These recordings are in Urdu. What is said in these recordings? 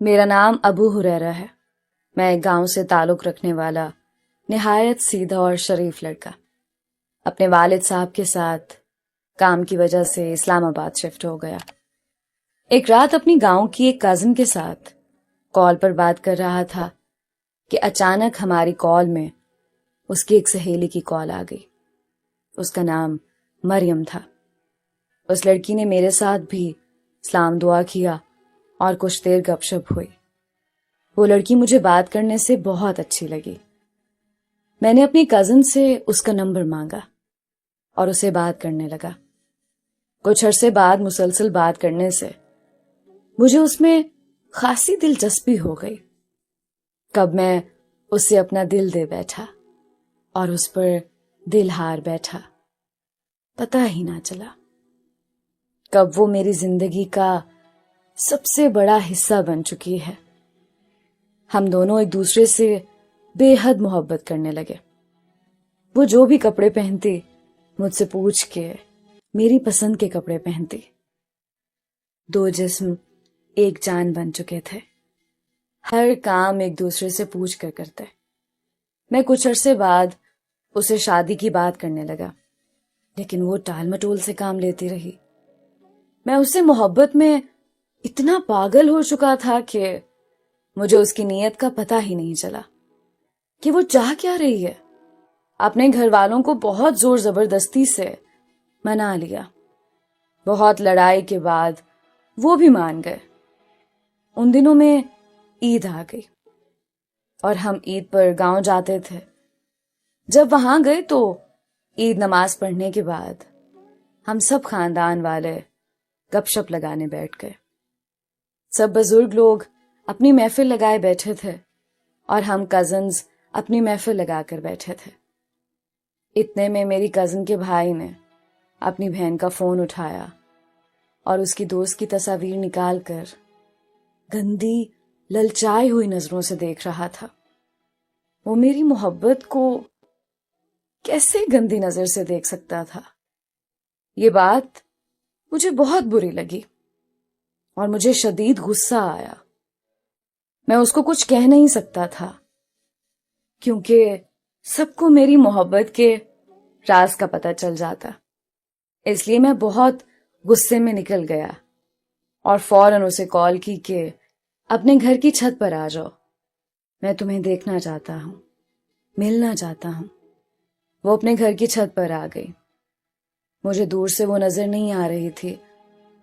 میرا نام ابو ہریرہ ہے۔ میں ایک گاؤں سے تعلق رکھنے والا نہایت سیدھا اور شریف لڑکا اپنے والد صاحب کے ساتھ کام کی وجہ سے اسلام آباد شفٹ ہو گیا۔ ایک رات اپنی گاؤں کی ایک کازن کے ساتھ کال پر بات کر رہا تھا کہ اچانک ہماری کال میں اس کی ایک سہیلی کی کال آ گئی۔ اس کا نام مریم تھا۔ اس لڑکی نے میرے ساتھ بھی سلام دعا کیا اور کچھ دیر گپ شپ ہوئی۔ وہ لڑکی مجھے بات کرنے سے بہت اچھی لگی۔ میں نے اپنی کزن سے اس کا نمبر مانگا اور اسے بات کرنے لگا۔ کچھ عرصے بعد مسلسل بات کرنے سے مجھے اس میں خاصی دلچسپی ہو گئی۔ کب میں اسے اپنا دل دے بیٹھا اور اس پر دل ہار بیٹھا، پتہ ہی نہ چلا۔ کب وہ میری زندگی کا سب سے بڑا حصہ بن چکی ہے۔ ہم دونوں ایک دوسرے سے بے حد محبت کرنے لگے۔ وہ جو بھی کپڑے پہنتی مجھ سے پوچھ کے میری پسند کے کپڑے پہنتی۔ دو جسم ایک جان بن چکے تھے۔ ہر کام ایک دوسرے سے پوچھ کر کرتے۔ میں کچھ عرصے بعد اسے شادی کی بات کرنے لگا، لیکن وہ ٹال مٹول سے کام لیتی رہی۔ میں اس سے محبت میں اتنا پاگل ہو چکا تھا کہ مجھے اس کی نیت کا پتہ ہی نہیں چلا کہ وہ چاہ کیا رہی ہے۔ اپنے گھر والوں کو بہت زور زبردستی سے منا لیا۔ بہت لڑائی کے بعد وہ بھی مان گئے۔ ان دنوں میں عید آ گئی اور ہم عید پر گاؤں جاتے تھے۔ جب وہاں گئے تو عید نماز پڑھنے کے بعد ہم سب خاندان والے گپ شپ لگانے بیٹھ گئے۔ سب بزرگ لوگ اپنی محفل لگائے بیٹھے تھے اور ہم کزنز اپنی محفل لگا کر بیٹھے تھے۔ اتنے میں میری کزن کے بھائی نے اپنی بہن کا فون اٹھایا اور اس کی دوست کی تصاویر نکال کر گندی للچائی ہوئی نظروں سے دیکھ رہا تھا۔ وہ میری محبت کو کیسے گندی نظر سے دیکھ سکتا تھا؟ یہ بات مجھے بہت بری لگی اور مجھے شدید غصہ آیا۔ میں اس کو کچھ کہہ نہیں سکتا تھا کیونکہ سب کو میری محبت کے راز کا پتہ چل جاتا۔ اس لیے میں بہت غصے میں نکل گیا اور فوراً اسے کال کی کہ اپنے گھر کی چھت پر آ جاؤ، میں تمہیں دیکھنا چاہتا ہوں، ملنا چاہتا ہوں۔ وہ اپنے گھر کی چھت پر آ گئی۔ مجھے دور سے وہ نظر نہیں آ رہی تھی۔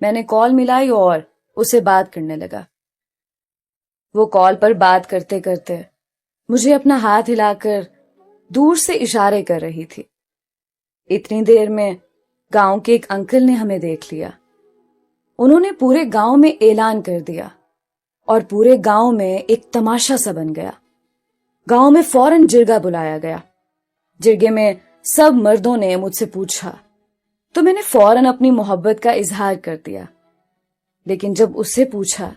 میں نے کال ملائی اور اسے بات کرنے لگا۔ وہ کال پر بات کرتے کرتے مجھے اپنا ہاتھ ہلا کر دور سے اشارے کر رہی تھی۔ اتنی دیر میں گاؤں کے ایک انکل نے ہمیں دیکھ لیا۔ انہوں نے پورے گاؤں میں اعلان کر دیا اور پورے گاؤں میں ایک تماشا سا بن گیا۔ گاؤں میں فوراً جرگا بلایا گیا۔ جرگے میں سب مردوں نے مجھ سے پوچھا تو میں نے فوراً اپنی محبت کا اظہار کر دیا، لیکن جب اس سے پوچھا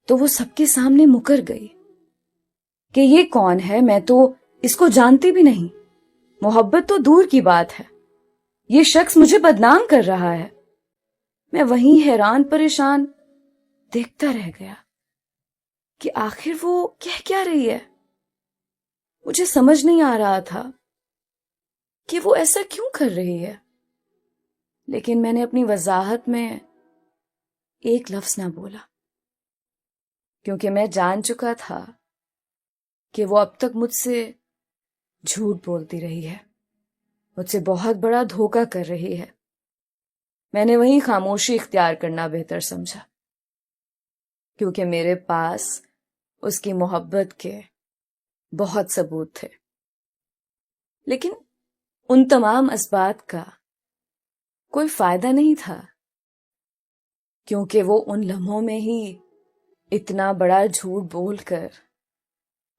تو وہ سب کے سامنے مکر گئی کہ یہ کون ہے، میں تو اس کو جانتی بھی نہیں، محبت تو دور کی بات ہے، یہ شخص مجھے بدنام کر رہا ہے۔ میں وہیں حیران پریشان دیکھتا رہ گیا کہ آخر وہ کہہ کیا رہی ہے۔ مجھے سمجھ نہیں آ رہا تھا کہ وہ ایسا کیوں کر رہی ہے، لیکن میں نے اپنی وضاحت میں ایک لفظ نہ بولا کیونکہ میں جان چکا تھا کہ وہ اب تک مجھ سے جھوٹ بولتی رہی ہے، مجھ سے بہت بڑا دھوکہ کر رہی ہے۔ میں نے وہیں خاموشی اختیار کرنا بہتر سمجھا کیونکہ میرے پاس اس کی محبت کے بہت ثبوت تھے، لیکن ان تمام اسباب کا کوئی فائدہ نہیں تھا کیونکہ وہ ان لمحوں میں ہی اتنا بڑا جھوٹ بول کر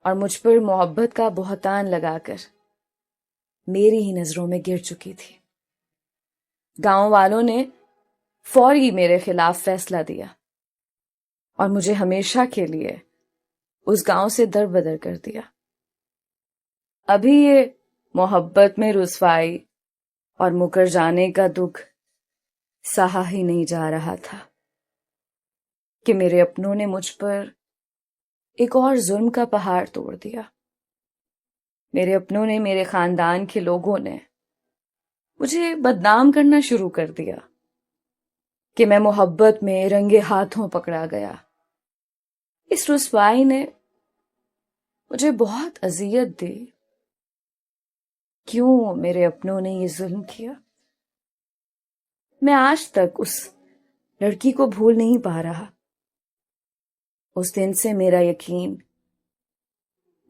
اور مجھ پر محبت کا بہتان لگا کر میری ہی نظروں میں گر چکی تھی۔ گاؤں والوں نے فوری میرے خلاف فیصلہ دیا اور مجھے ہمیشہ کے لیے اس گاؤں سے در بدر کر دیا۔ ابھی یہ محبت میں رسوائی اور مکر جانے کا دکھ سہا ہی نہیں جا رہا تھا کہ میرے اپنوں نے مجھ پر ایک اور ظلم کا پہاڑ توڑ دیا۔ میرے اپنوں نے، میرے خاندان کے لوگوں نے مجھے بدنام کرنا شروع کر دیا کہ میں محبت میں رنگے ہاتھوں پکڑا گیا۔ اس رسوائی نے مجھے بہت اذیت دی۔ کیوں میرے اپنوں نے یہ ظلم کیا؟ میں آج تک اس لڑکی کو بھول نہیں پا رہا۔ اس دن سے میرا یقین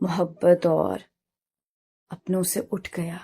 محبت اور اپنوں سے اٹھ گیا۔